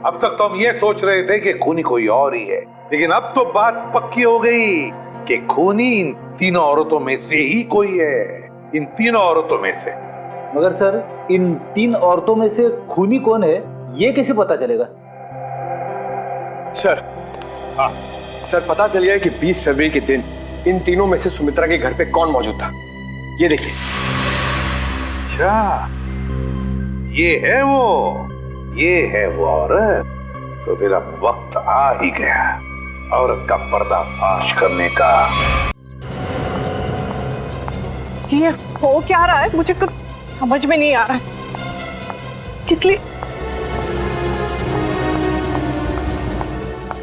अब तक तो हम ये सोच रहे थे कि खूनी कोई और ही है, लेकिन अब तो बात पक्की हो गई कि खूनी इन तीनों औरतों में से ही कोई है, इन तीनों औरतों में से। मगर सर इन 3 औरतों में से खूनी कौन है ये कैसे पता चलेगा? सर, हाँ सर, पता चल गया कि 20 फरवरी के दिन इन तीनों में से सुमित्रा के घर पे कौन मौजूद था। ये देखिए। अच्छा, ये है वो औरत। तो फिर अब वक्त आ ही गया औरत का पर्दाफाश करने का। ये हो क्या रहा है, मुझे कुछ समझ में नहीं आ रहा है। किस लिए?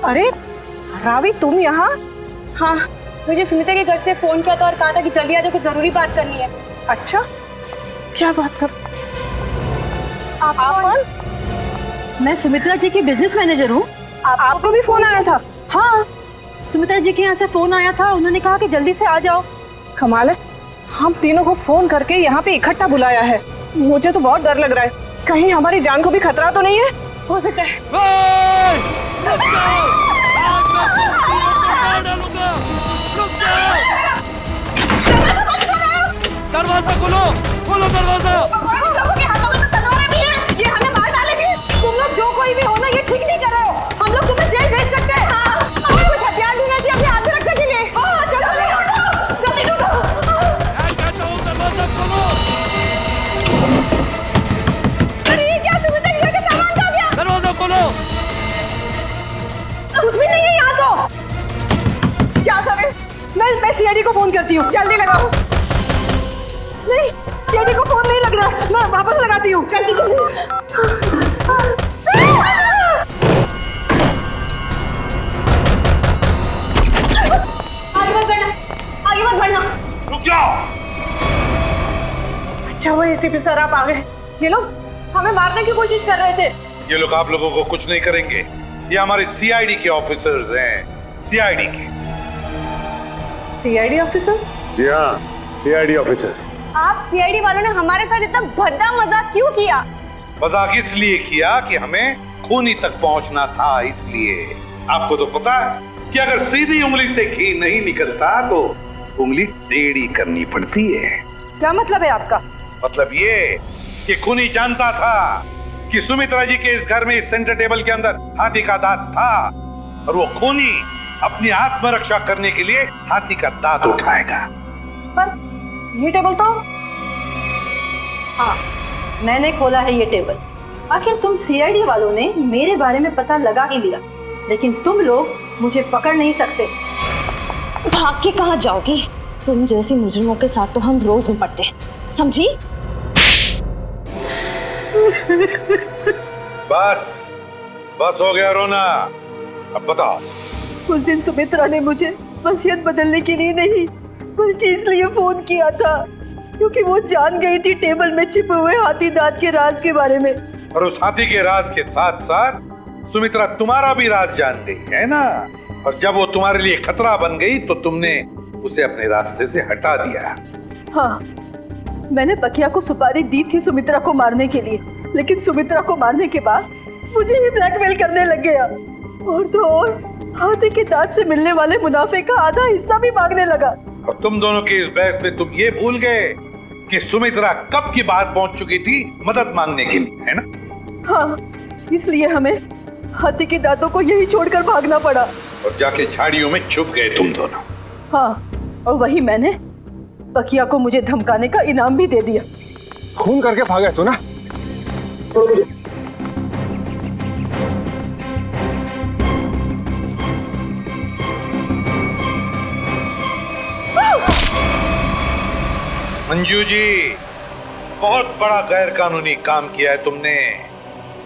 अरे रावी, तुम यहाँ? हाँ, मुझे सुमित्रा के घर से फोन किया था और कहा था कि जल्दी आ जाओ, कुछ जरूरी बात करनी है। अच्छा, क्या बात कर? आप कौन? मैं सुमित्रा जी की बिजनेस मैनेजर हूँ। आपको भी फोन आया था? हाँ, सुमित्रा जी के यहाँ से फोन आया था, उन्होंने कहा कि जल्दी से आ जाओ। कमाल है, हम तीनों को फोन करके यहाँ पे इकट्ठा बुलाया है। मुझे तो बहुत डर लग रहा है, कहीं हमारी जान को भी खतरा तो नहीं है। हो सकता है दरवाजा खोलो, खोलो दरवाजा। ये हमें मार डालेंगे। तुम लोग जो कोई भी हो ना, ये ठीक नहीं कर रहे हो। हम लोग तुम्हें जेल भेज सकते हैं। हमें कुछ हथियार ढूंढना चाहिए अपनी आत्मरक्षा के लिए। चलो जल्दी ढूंढो। दरवाजा खोलो। अरे ये क्या, तुम्हें घर का सामान खा गया। दरवाजा खोलो। कुछ भी नहीं है यहाँ तो। क्या करें? मैं सीआईडी को फोन करती हूँ, जल्दी लगाओ। नहीं, सीआईडी को फोन नहीं लग रहा, मैं वापस लगाती हूँ। जल्दी जल्दी। आगे मत बढ़ना, आगे मत बढ़ना। रुक जाओ। अच्छा वो एसीपी सर आप आ गए। ये लोग हमें मारने की कोशिश कर रहे थे। ये लोग आप लोगों को कुछ नहीं करेंगे। ये हमारे सीआईडी के ऑफिसर्स हैं, सीआईडी के। CID officer? जी हाँ, सीआईडी ऑफिसर्स। आप सीआईडी वालों ने हमारे साथ इतना भद्दा मजाक क्यों किया? मजाक इसलिए किया कि हमें खूनी तक पहुंचना था, इसलिए। आपको तो पता है कि अगर सीधी उंगली से घी नहीं निकलता तो उंगली टेढ़ी करनी पड़ती है। क्या मतलब है आपका? मतलब ये कि खूनी जानता था कि सुमित्रा जी के इस घर में, इस सेंटर टेबल के अंदर हाथी का दांत था, और वो खूनी अपनी आत्मरक्षा करने के लिए हाथी का दांत उठाएगा। पर ये टेबल तो हाँ, मैंने खोला है ये टेबल। आखिर तुम सीआईडी वालों ने मेरे बारे में पता लगा ही लिया, लेकिन तुम लोग मुझे पकड़ नहीं सकते। भाग के कहाँ जाओगी? तुम जैसी मुजरिमों के साथ तो हम रोज निपटते हैं, समझी? बस बस हो गया रोना। अब बताओ। उस दिन सुमित्रा ने मुझे वसीयत बदलने के लिए नहीं, बल्कि इसलिए फोन किया था क्योंकि वो जान गई थी टेबल में छिपे हुए हाथी दांत के राज के बारे में। और उस हाथी के राज के साथ साथ सुमित्रा तुम्हारा भी राज जान गई है ना। और जब वो तुम्हारे लिए खतरा बन गई तो तुमने उसे अपने रास्ते से हटा दिया। हाँ, मैंने बकिया को सुपारी दी थी सुमित्रा को मारने के लिए, लेकिन सुमित्रा को मारने के बाद मुझे ही ब्लैकमेल करने लग गया। और तो और हाथी के दांत से मिलने वाले मुनाफे का आधा हिस्सा भी मांगने लगा। और तुम दोनों के इस बहस में तुम ये भूल गए कि सुमित्रा कब की बात पहुंच चुकी थी मदद मांगने के लिए, है ना? हाँ, इसलिए हमें हाथी के दांतों को यही छोड़कर भागना पड़ा। और जाके झाड़ियों में छुप गए तुम दोनों। हाँ, और वही मैंने बकिया को मुझे धमकाने का इनाम भी दे दिया। खून करके भागे तू ना। मंजू जी, बहुत बड़ा गैर कानूनी काम किया है तुमने।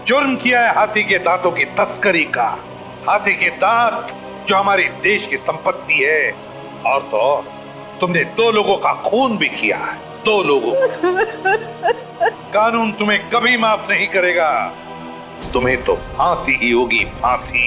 जुर्म किया है हाथी के दांतों की तस्करी का। हाथी के दांत जो हमारे देश की संपत्ति है, और तो और तुमने 2 लोगों का खून भी किया है, 2 लोगों का। कानून तुम्हें कभी माफ नहीं करेगा। तुम्हें तो फांसी ही होगी, फांसी।